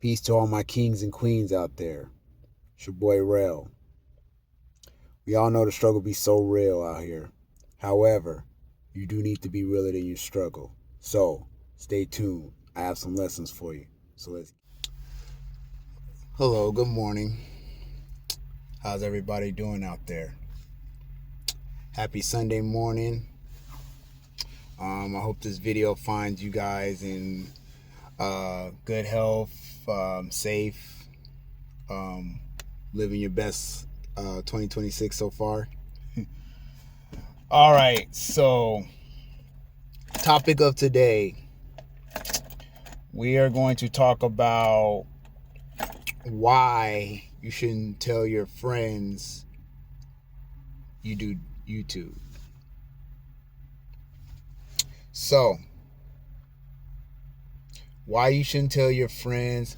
Peace to all my kings and queens out there. It's your boy RELL. We all know the struggle be so real out here. However, you do need to be realer than your struggle. So, stay tuned. I have some lessons for you. Hello, good morning. How's everybody doing out there? Happy Sunday morning. I hope this video finds you guys in good health, safe, living your best 2026 so far. All right, so topic of today, we are going to talk about why you shouldn't tell your friends you do YouTube. So, why you shouldn't tell your friends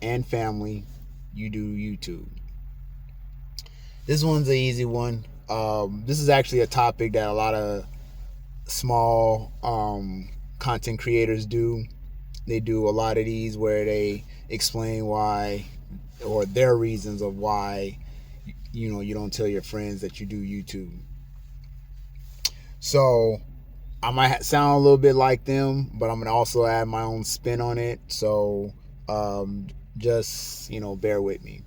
and family you do YouTube. This one's an easy one. This is actually a topic that a lot of small content creators do. They do a lot of these where they explain why, or their reasons of why, you don't tell your friends that you do YouTube. So I might sound a little bit like them, but I'm gonna also add my own spin on it. So just bear with me.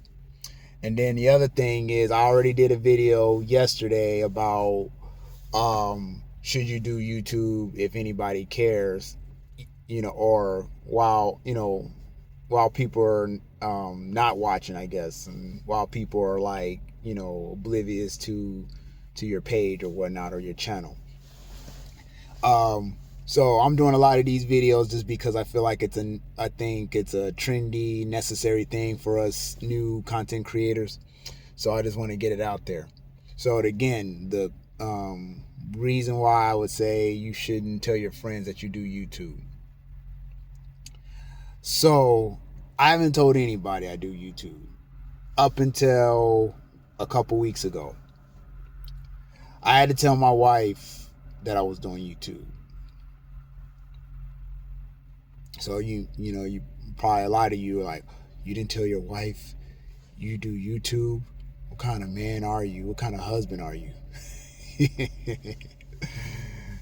And then the other thing is, I already did a video yesterday about should you do YouTube if anybody cares, or while people are not watching, I guess, and while people are like oblivious to your page or whatnot, or your channel. So I'm doing a lot of these videos just because I feel like I think it's a trendy, necessary thing for us new content creators. So I just want to get it out there. So again, the reason why I would say you shouldn't tell your friends that you do YouTube. So I haven't told anybody I do YouTube up until a couple weeks ago. I had to tell my wife that I was doing YouTube. So you probably, a lot of you are like, you didn't tell your wife you do YouTube? What kind of man are you? What kind of husband are you?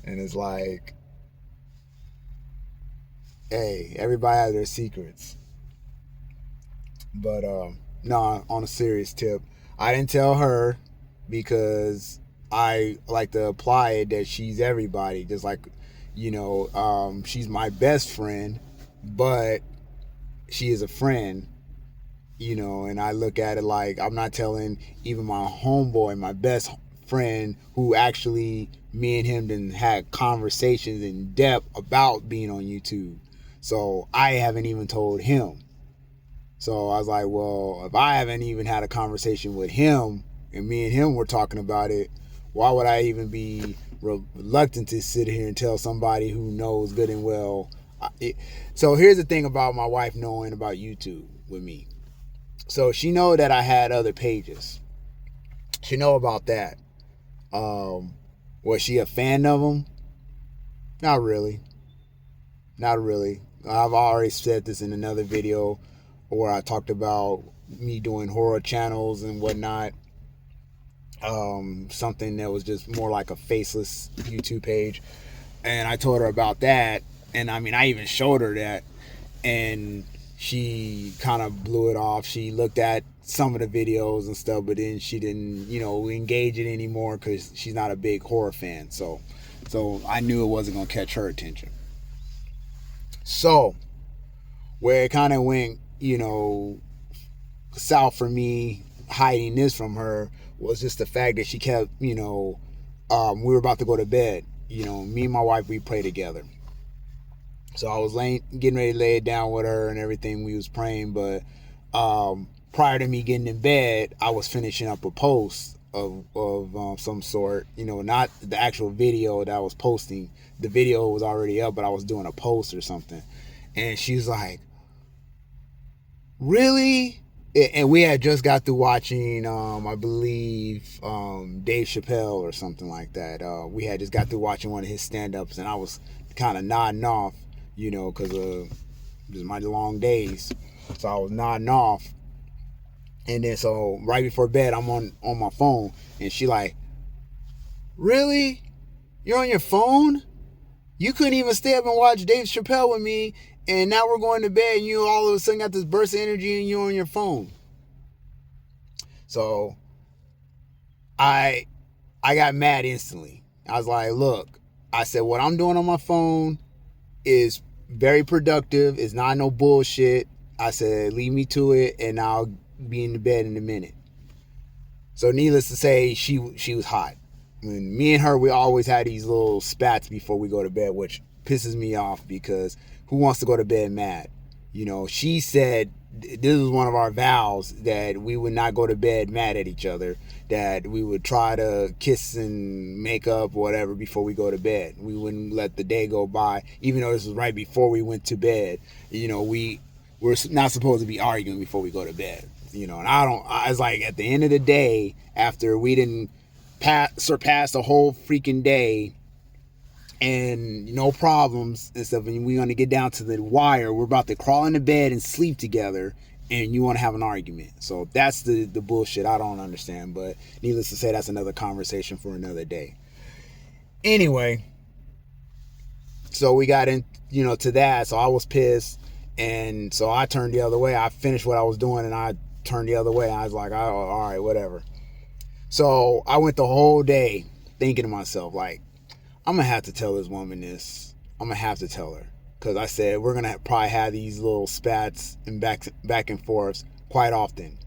And it's like, hey, everybody has their secrets. But no, on a serious tip, I didn't tell her because I like to apply it that she's everybody. Just like, she's my best friend, but she is a friend, and I look at it like I'm not telling even my homeboy, my best friend, who actually me and him then had conversations in depth about being on YouTube. So I haven't even told him. So I was like, well, if I haven't even had a conversation with him and me and him were talking about it, why would I even be reluctant to sit here and tell somebody who knows good and well? So here's the thing about my wife knowing about YouTube with me. So she know that I had other pages. She know about that. Was she a fan of them? Not really. Not really. I've already said this in another video where I talked about me doing horror channels and whatnot. Something that was just more like a faceless YouTube page. And I told her about that. And I mean, I even showed her that. And she kind of blew it off. She looked at some of the videos and stuff, but then she didn't, engage it anymore because she's not a big horror fan. So I knew it wasn't going to catch her attention. So where it kind of went, south for me hiding this from her was just the fact that she kept, we were about to go to bed. Me and my wife, we pray together. So I was getting ready to lay it down with her and everything. We was praying, but prior to me getting in bed, I was finishing up a post of some sort. Not the actual video that I was posting. The video was already up, but I was doing a post or something. And she's like, really? And we had just got through watching, I believe, Dave Chappelle or something like that. We had just got through watching one of his stand-ups, and I was kind of nodding off, because of just my long days. So I was nodding off. And then so right before bed, I'm on my phone, and she like, really? You're on your phone? You couldn't even stay up and watch Dave Chappelle with me, and now we're going to bed, and you all of a sudden got this burst of energy, and you're on your phone. So I got mad instantly. I was like, look, I said, what I'm doing on my phone is very productive. It's not no bullshit. I said, leave me to it, and I'll be in the bed in a minute. So needless to say, she was hot. I mean, me and her, we always had these little spats before we go to bed, which pisses me off because who wants to go to bed mad? You know, she said this was one of our vows that we would not go to bed mad at each other, that we would try to kiss and make up or whatever before we go to bed. We wouldn't let the day go by, even though this was right before we went to bed. You know, we're not supposed to be arguing before we go to bed. You know, and I was like, at the end of the day, after we didn't surpass the whole freaking day and no problems and stuff, and we're going to get down to the wire, we're about to crawl into bed and sleep together, and you want to have an argument. So that's the bullshit I don't understand, but needless to say, that's another conversation for another day. Anyway, so we got in, you know, to that, so I was pissed, and so I turned the other way. I finished what I was doing, and I turned the other way. I was like, oh, all right, whatever. So I went the whole day thinking to myself, like, I'm going to have to tell this woman this. I'm going to have to tell her. Because I said, we're going to probably have these little spats and back and forths quite often.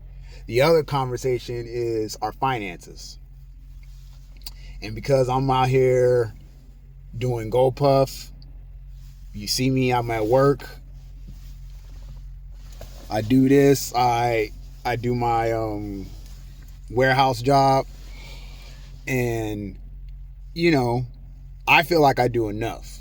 The other conversation is our finances. And because I'm out here doing GoPuff, you see me, I'm at work. I do this. I do my warehouse job, and you know, I feel like I do enough.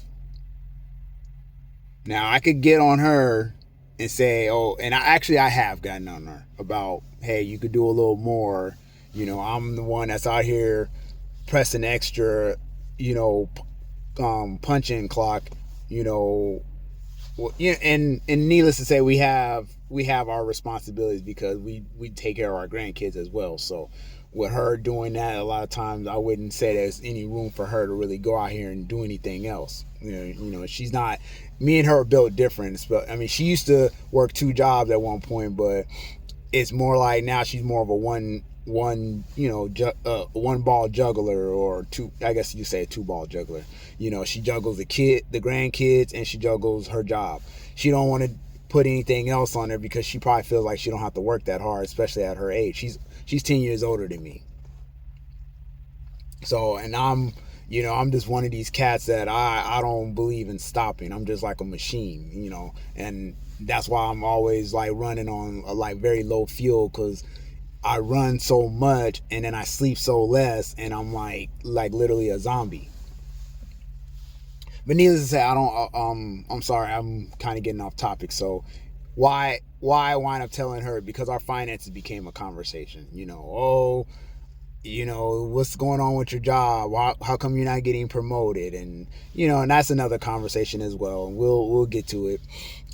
Now I could get on her and say, oh, and I have gotten on her about, hey, you could do a little more. You know, I'm the one that's out here pressing extra, you know, punching clock, you know. Well, yeah, and needless to say, we have our responsibilities because we take care of our grandkids as well. So with her doing that, a lot of times I wouldn't say there's any room for her to really go out here and do anything else. You know, she's not. Me and her are built different. But I mean, she used to work 2 jobs at one point, but it's more like now she's more of a one ball juggler, or two. I guess you say a 2-ball juggler. You know, she juggles the grandkids, and she juggles her job. She don't want to put anything else on her because she probably feels like she don't have to work that hard, especially at her age. She's 10 years older than me. So, and I'm just one of these cats that I don't believe in stopping. I'm just like a machine, you know, and that's why I'm always like running on a like very low fuel, because I run so much and then I sleep so less, and I'm like literally a zombie. But needless to say, I'm sorry, I'm kind of getting off topic. So why I wind up telling her? Because our finances became a conversation. You know, oh, you know, what's going on with your job? How come you're not getting promoted? And you know, and that's another conversation as well. And we'll get to it.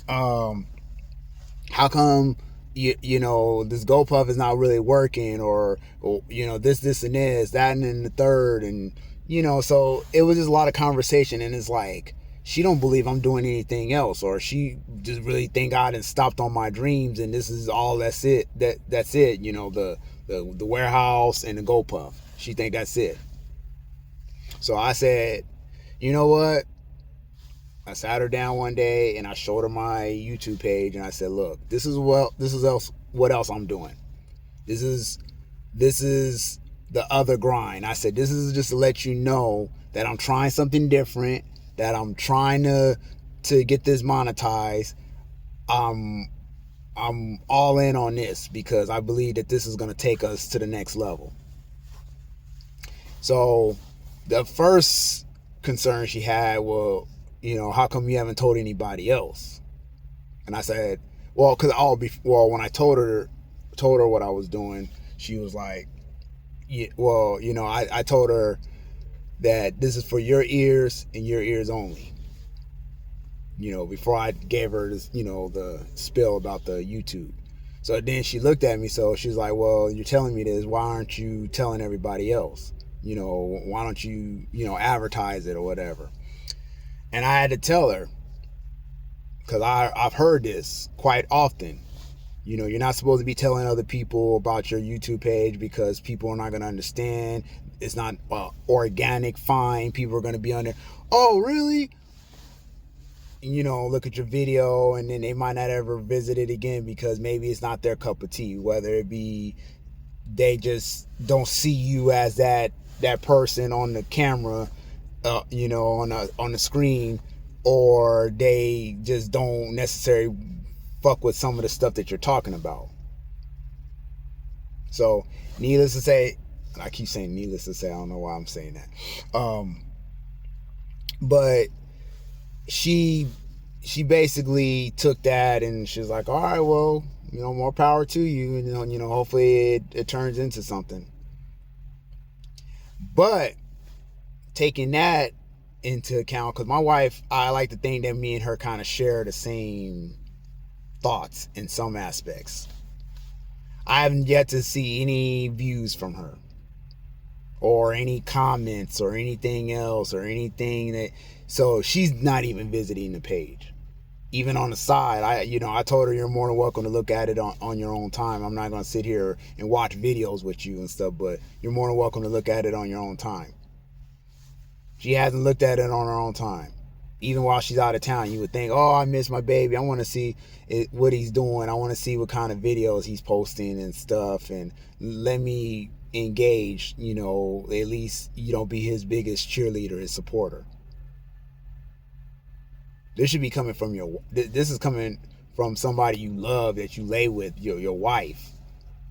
How come you know this GoPuff is not really working, or you know, this and this, that and then the third, and you know, so it was just a lot of conversation, and it's like she don't believe I'm doing anything else, or she just really think I done stopped on my dreams and this is all that's it, you know, the warehouse and the GoPuff. She think that's it. So I said, you know what? I sat her down one day and I showed her my YouTube page, and I said, look, this is what else I'm doing. This is the other grind. I said, this is just to let you know that I'm trying something different, that I'm trying to get this monetized. I'm all in on this because I believe that this is going to take us to the next level. So the first concern she had, well, you know, how come you haven't told anybody else? And I said, well, when I told her what I was doing, she was like, yeah, well, you know, I told her that this is for your ears and your ears only. before I gave her this, the spill about the YouTube. So then she looked at me, so she's like, well, you're telling me this, why aren't you telling everybody else? Why don't you, advertise it or whatever? And I had to tell her, because I've heard this quite often. You're not supposed to be telling other people about your YouTube page because people are not going to understand. It's not organic. Fine. People are going to be on there. Oh, really? Look at your video, and then they might not ever visit it again because maybe it's not their cup of tea. Whether it be they just don't see you as that person on the camera, on the screen, or they just don't necessarily fuck with some of the stuff that you're talking about. So, needless to say, I keep saying needless to say, I don't know why I'm saying that. But she basically took that and she's like, all right, well, more power to you. And, hopefully it turns into something. But taking that into account, because my wife, I like to think that me and her kind of share the same thoughts in some aspects. I haven't yet to see any views from her or any comments or anything else or anything that, so she's not even visiting the page. Even on the side, I told her you're more than welcome to look at it on your own time. I'm not going to sit here and watch videos with you and stuff, but you're more than welcome to look at it on your own time. She hasn't looked at it on her own time. Even while she's out of town, you would think, oh, I miss my baby. I want to see what he's doing. I want to see what kind of videos he's posting and stuff. And let me engage, at least, be his biggest cheerleader, his supporter. This should be coming from this is coming from somebody you love, that you lay with, your wife.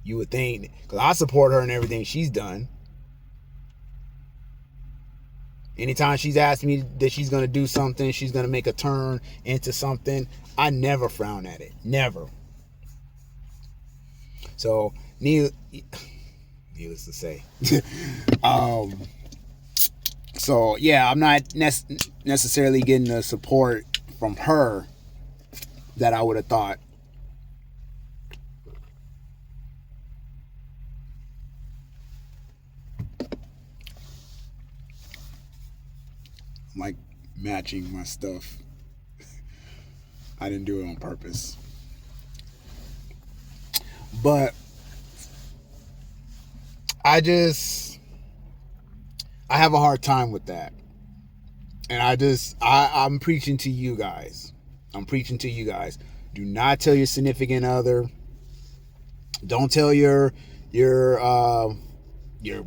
You would think, because I support her in everything she's done. Anytime she's asked me that she's going to do something, she's going to make a turn into something, I never frown at it. Never. So, needless to say. So, yeah, I'm not necessarily getting the support from her that I would have thought. Like matching my stuff. I didn't do it on purpose. But I have a hard time with that. And I'm preaching to you guys. Do not tell your significant other. Don't tell your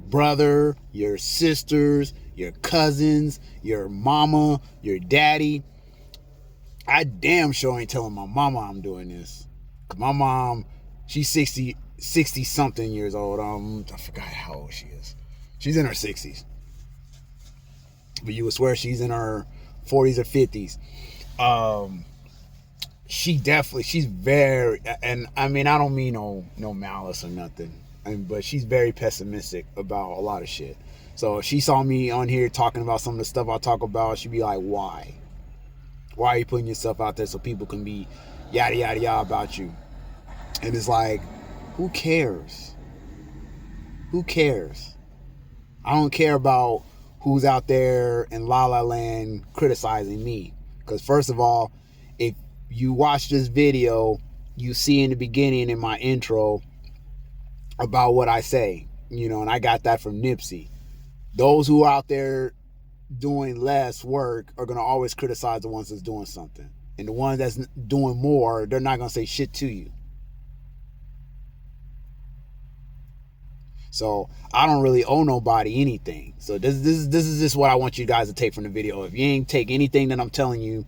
brother, your sisters, your cousins, your mama, your daddy. I damn sure ain't telling my mama I'm doing this. Cause my mom, she's 60 something years old. I forgot how old she is. She's in her 60s. But you would swear she's in her 40s or 50s. She's very, and I mean, I don't mean no malice or nothing. But she's very pessimistic about a lot of shit. So if she saw me on here talking about some of the stuff I talk about, she'd be like, why? Why are you putting yourself out there so people can be yada, yada, yada about you? And it's like, who cares? Who cares? I don't care about who's out there in La La Land criticizing me. Because first of all, if you watch this video, you see in the beginning in my intro about what I say, and I got that from Nipsey. Those who are out there doing less work are going to always criticize the ones that's doing something. And the ones that's doing more, they're not going to say shit to you. So I don't really owe nobody anything. So this is just what I want you guys to take from the video. If you ain't take anything that I'm telling you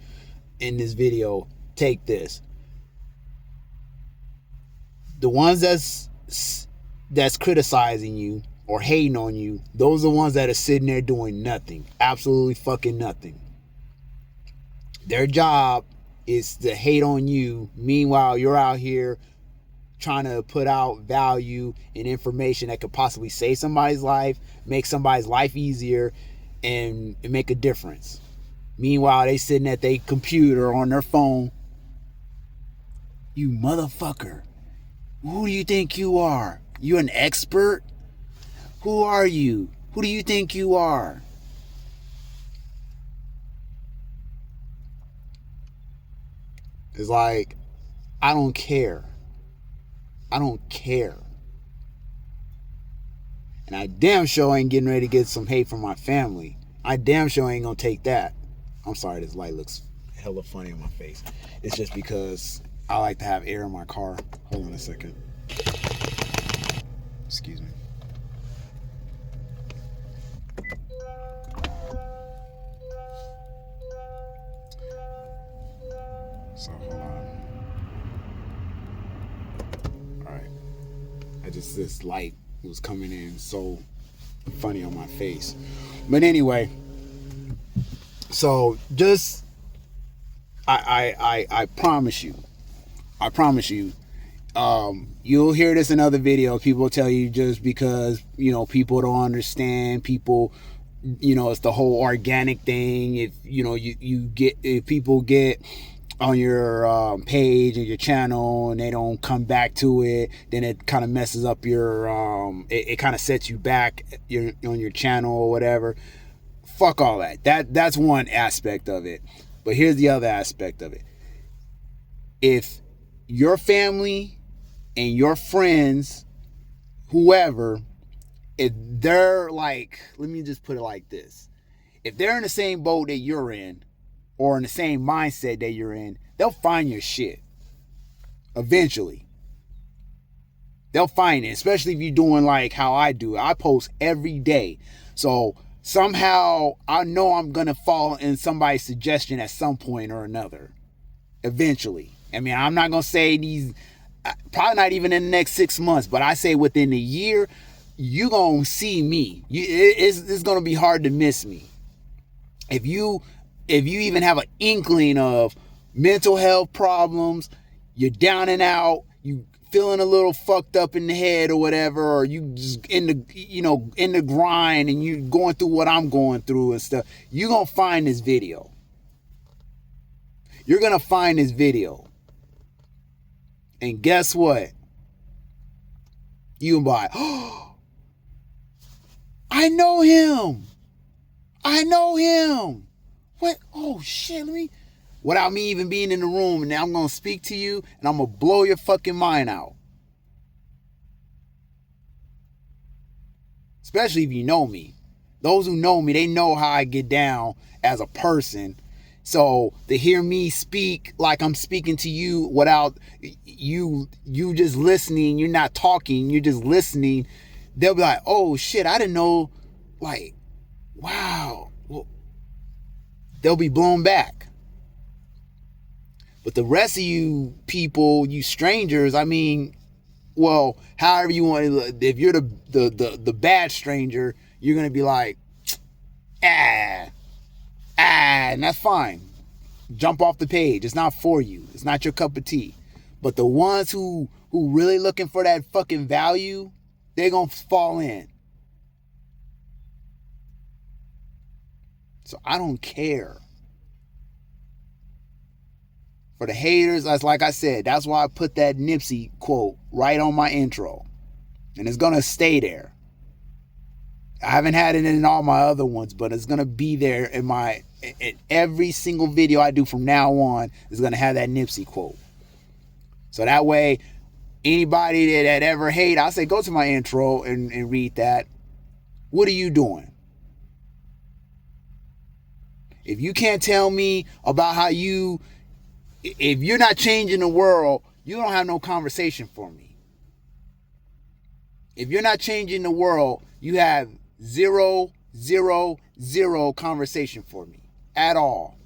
in this video, take this. The ones that's criticizing you or hating on you, those are the ones that are sitting there doing nothing. Absolutely fucking nothing. Their job is to hate on you. Meanwhile, you're out here trying to put out value and information that could possibly save somebody's life, make somebody's life easier, and make a difference. Meanwhile, they sitting at their computer on their phone. You motherfucker. Who do you think you are? You an expert? Who are you? Who do you think you are? It's like, I don't care. I don't care. And I damn sure ain't getting ready to get some hate from my family. I damn sure ain't gonna take that. I'm sorry, this light looks hella funny on my face. It's just because I like to have air in my car. Hold on a second. Excuse me. So hold on. Alright. This light was coming in so funny on my face. But anyway, so just I promise you, you'll hear this in other videos. People tell you just because, people don't understand, people, it's the whole organic thing. If, if people get on your page or your channel and they don't come back to it, then it kind of messes up your, it kind of sets you back on your channel or whatever. Fuck all that. That's one aspect of it. But here's the other aspect of it. If your family and your friends, whoever, if they're like, let me just put it like this. If they're in the same boat that you're in, or in the same mindset that you're in, they'll find your shit. Eventually. They'll find it, especially if you're doing like how I do. I post every day. So somehow I know I'm going to fall in somebody's suggestion at some point or another. Eventually. I mean, I'm not going to say these, probably not even in the next 6 months, but I say within a year, you're going to see me. It's going to be hard to miss me. If you even have an inkling of mental health problems, you're down and out, you feeling a little fucked up in the head or whatever, or you just in the grind and you going through what I'm going through and stuff, you're going to find this video. You're going to find this video. And guess what? You can buy, oh, I know him. I know him. What? Oh shit, without me even being in the room, and now I'm going to speak to you and I'm going to blow your fucking mind out. Especially if you know me. Those who know me, they know how I get down as a person. So to hear me speak like I'm speaking to you without you just listening, you're not talking, you're just listening, they'll be like, oh shit, I didn't know, like, wow. Well, they'll be blown back. But the rest of you people, you strangers, I mean, well, however you want, if you're the bad stranger, you're going to be like, and that's fine. Jump off the page. It's not for you. It's not your cup of tea. But the ones who really looking for that fucking value, they're going to fall in. So I don't care. For the haters, that's like I said, that's why I put that Nipsey quote right on my intro. And it's going to stay there. I haven't had it in all my other ones, but it's going to be there in every single video I do from now on is going to have that Nipsey quote. So that way, anybody that ever hate, I say go to my intro and read that. What are you doing? If you can't tell me about how if you're not changing the world, you don't have no conversation for me. If you're not changing the world, you have zero conversation for me at all.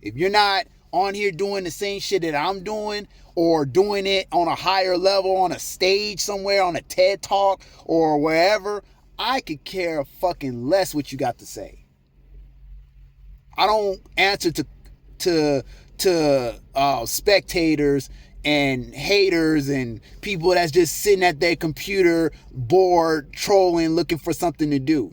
If you're not on here doing the same shit that I'm doing, or doing it on a higher level, on a stage somewhere, on a TED Talk or wherever, I could care fucking less what you got to say. I don't answer to spectators and haters and people that's just sitting at their computer bored, trolling, looking for something to do.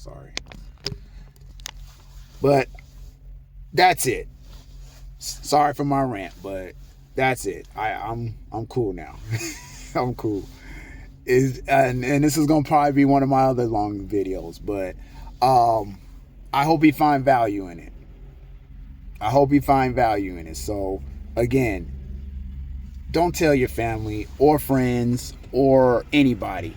Sorry. But that's it. Sorry for my rant, but that's it. I'm cool now. I'm cool. And this is gonna probably be one of my other long videos, but I hope you find value in it. So again, don't tell your family or friends or anybody.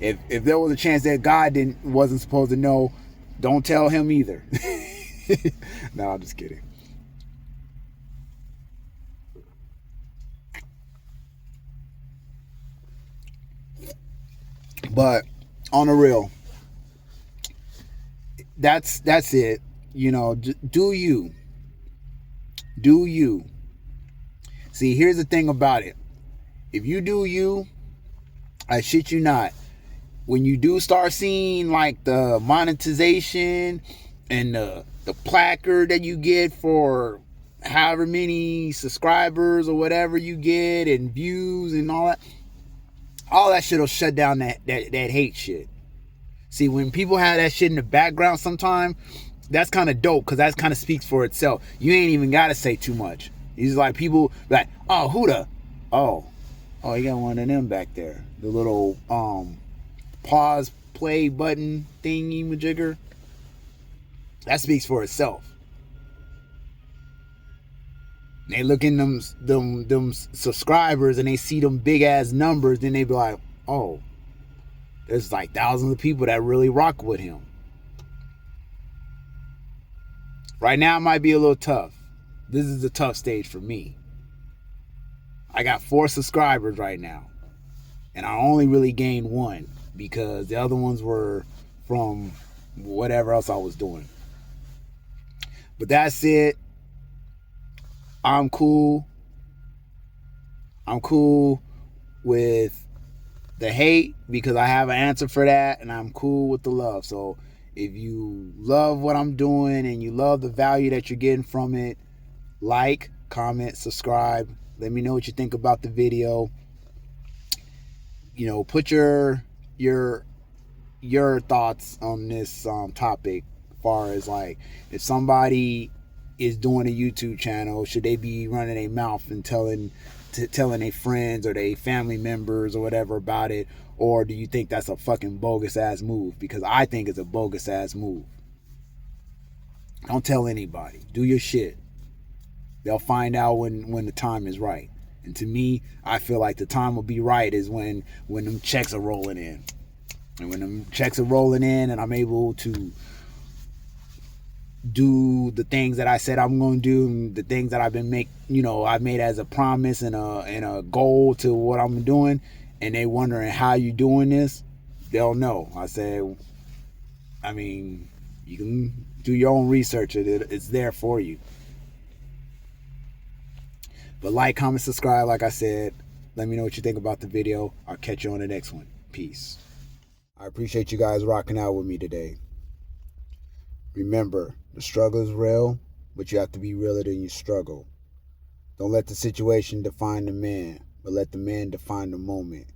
If there was a chance that God wasn't supposed to know, don't tell him either. No, I'm just kidding. But on a real, that's it. You know, do you. See, here's the thing about it. If you do you, I shit you not, when you do start seeing like the monetization and the placard that you get for however many subscribers or whatever you get and views and all that shit will shut down that hate shit. See, when people have that shit in the background sometime, that's kind of dope, because that kind of speaks for itself. You ain't even got to say too much. It's like people like, oh, who the? Oh, you got one of them back there. The little pause play button thingy majigger. That speaks for itself. They look in them subscribers and they see them big ass numbers, then they be like, oh, there's like thousands of people that really rock with him. Right now it might be a little tough. This is a tough stage for me. I got 4 subscribers right now, and I only really gained 1 because the other ones were from whatever else I was doing. But that's it. I'm cool. I'm cool with the hate because I have an answer for that, and I'm cool with the love. So if you love what I'm doing and you love the value that you're getting from it, like, comment, subscribe. Let me know what you think about the video. You know, put your thoughts on this topic, as far as like, if somebody is doing a YouTube channel, should they be running their mouth and telling their friends or their family members or whatever about it, or do you think that's a fucking bogus ass move? Because I think it's a bogus ass move. Don't tell anybody. Do your shit. They'll find out when the time is right. And to me, I feel like the time will be right is when them checks are rolling in. And when them checks are rolling in and I'm able to do the things that I said I'm going to do, and the things that I've made as a promise and a goal to what I'm doing, and they wondering how you doing this, they'll know. I said, I mean, you can do your own research. It's there for you. But like, comment, subscribe, like I said. Let me know what you think about the video. I'll catch you on the next one. Peace. I appreciate you guys rocking out with me today. Remember, the struggle is real, but you have to be realer than you struggle. Don't let the situation define the man, but let the man define the moment.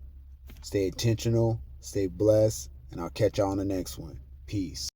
Stay intentional, stay blessed, and I'll catch y'all on the next one. Peace.